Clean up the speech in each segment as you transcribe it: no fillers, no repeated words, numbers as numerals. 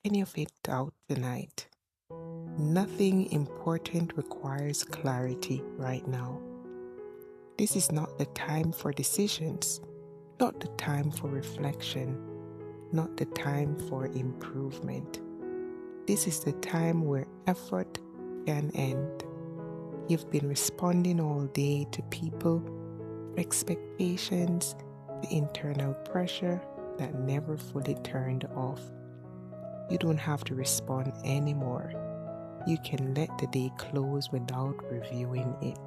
any of it out tonight. Nothing important requires clarity right now. This is not the time for decisions, not the time for reflection, not the time for improvement. This is the time where effort can end. You've been responding all day to people, expectations, the internal pressure that never fully turned off. You don't have to respond anymore. You can let the day close without reviewing it.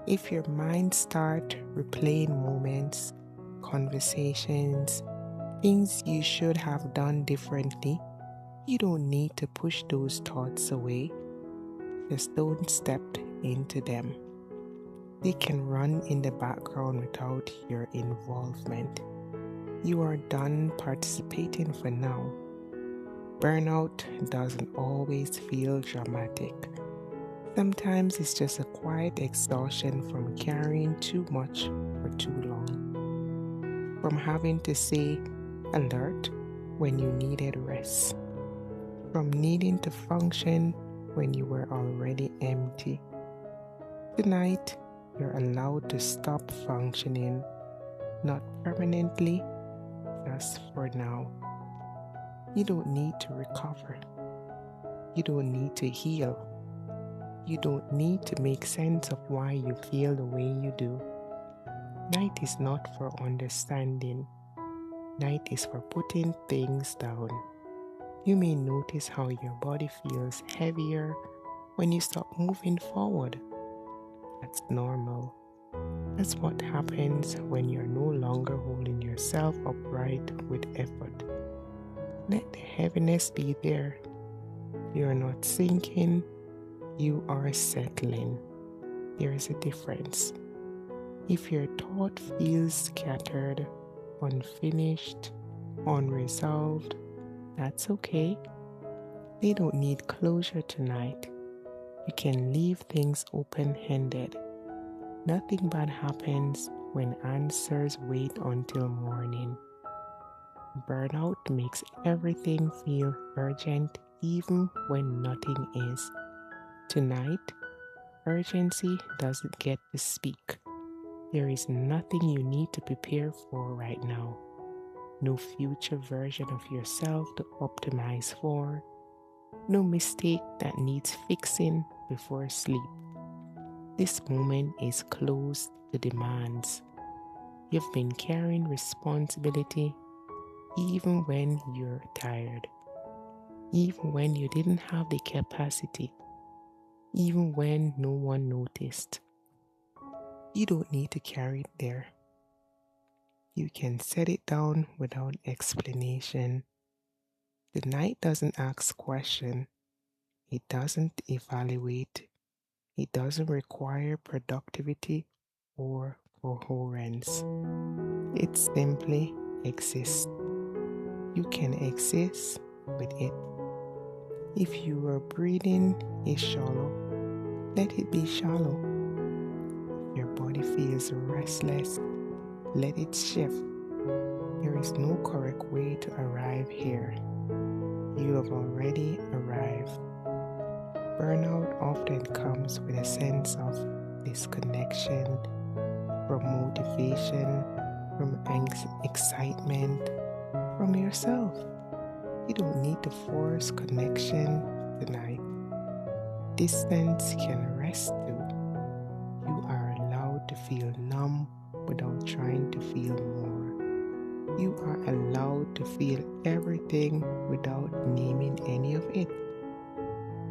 If your mind starts replaying moments, conversations, things you should have done differently, you don't need to push those thoughts away. Just don't step into them. They can run in the background without your involvement. You are done participating for now. Burnout doesn't always feel dramatic. Sometimes it's just a quiet exhaustion from carrying too much for too long. From having to say alert when you needed rest. From needing to function when you were already empty. Tonight, you're allowed to stop functioning, not permanently, just for now. You don't need to recover. You don't need to heal. You don't need to make sense of why you feel the way you do. Night is not for understanding. Night is for putting things down. You may notice how your body feels heavier when you stop moving forward. That's normal. That's what happens when you're no longer holding yourself upright with effort. Let the heaviness be there. You're not sinking, you are settling. There is a difference. If your thought feels scattered, unfinished, unresolved, that's okay. They don't need closure tonight. You can leave things open-ended. Nothing bad happens when answers wait until morning. Burnout makes everything feel urgent even when nothing is. Tonight, urgency doesn't get to speak. There is nothing you need to prepare for right now. No future version of yourself to optimize for. No mistake that needs fixing before sleep. This moment is close to demands. You've been carrying responsibility even when you're tired, even when you didn't have the capacity, even when no one noticed. You don't need to carry it there. You can set it down without explanation. The night doesn't ask questions. It doesn't evaluate. It doesn't require productivity or coherence. It simply exists. You can exist with it. If your breathing is shallow, let it be shallow. If your body feels restless, let it shift. There is no correct way to arrive here. You have already arrived. Burnout often comes with a sense of disconnection from motivation, from excitement, from yourself. You don't need to force connection tonight. Distance can rest too. You are allowed to feel numb without trying to feel more. You are allowed to feel everything without naming any of it.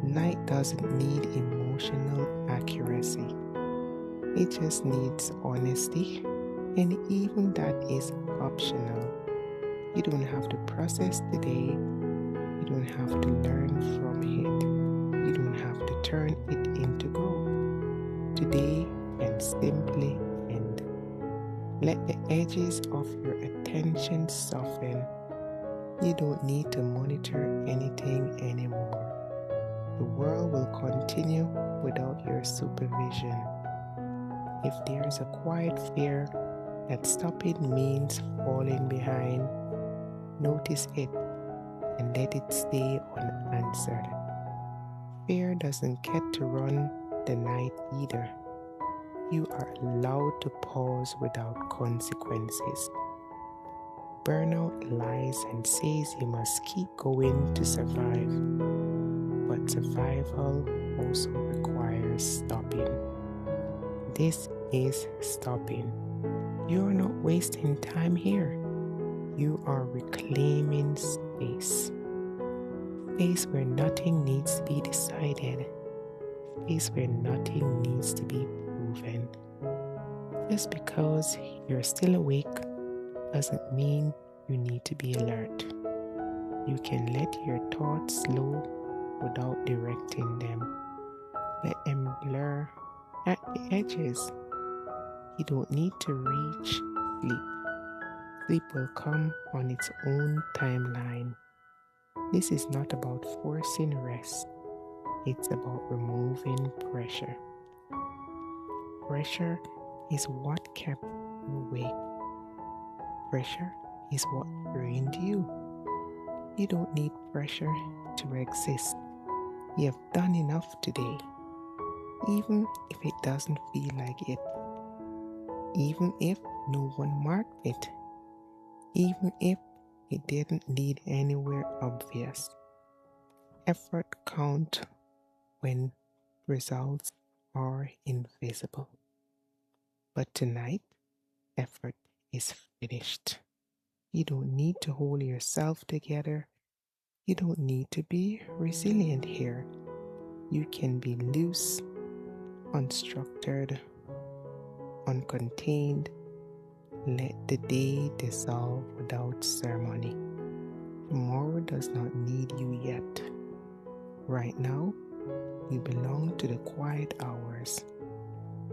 Night doesn't need emotional accuracy. It just needs honesty, and even that is optional. You don't have to process today. You don't have to learn from it. You don't have to turn it into growth. Today can simply end. Let the edges of your attention soften. You don't need to monitor anything anymore. The world will continue without your supervision. If there's a quiet fear that stopping means falling behind, notice it and let it stay unanswered. Fear doesn't get to run the night either. You are allowed to pause without consequences. Burnout lies and says you must keep going to survive, but survival also requires stopping. This is stopping. You are not wasting time here. You are reclaiming space. Space where nothing needs to be decided. Space where nothing needs to be proven. Just because you're still awake doesn't mean you need to be alert. You can let your thoughts slow without directing them. Let them blur at the edges. You don't need to reach sleep. Sleep will come on its own timeline. This is not about forcing rest. It's about removing pressure. Pressure is what kept you awake. Pressure is what drained you. You don't need pressure to exist. You have done enough today, even if it doesn't feel like it. Even if no one marked it. Even if it didn't lead anywhere obvious. Effort counts when results are invisible. But tonight, effort is finished. You don't need to hold yourself together. You don't need to be resilient here. You can be loose, unstructured, uncontained. Let the day dissolve without ceremony. Tomorrow does not need you yet. Right now, you belong to the quiet hours.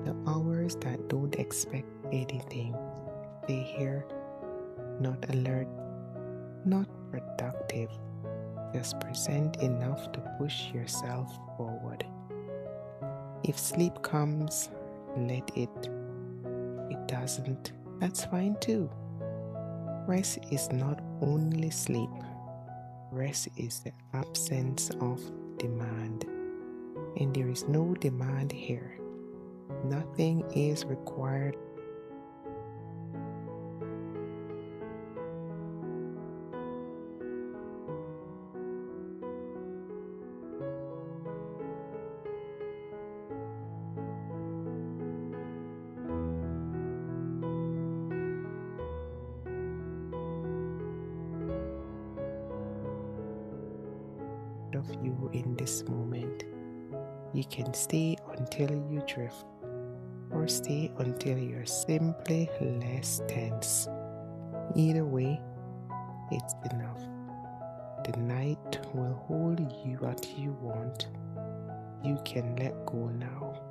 The hours that don't expect anything. Stay here, not alert, not productive. Just present enough to push yourself forward. If sleep comes, let it. If it doesn't, that's fine too. Rest is not only sleep. Rest is the absence of demand. And there is no demand here. Nothing is required. Of you in this moment. You can stay until you drift, or stay until you're simply less tense. Either way, it's enough. The night will hold you what you want. You can let go now.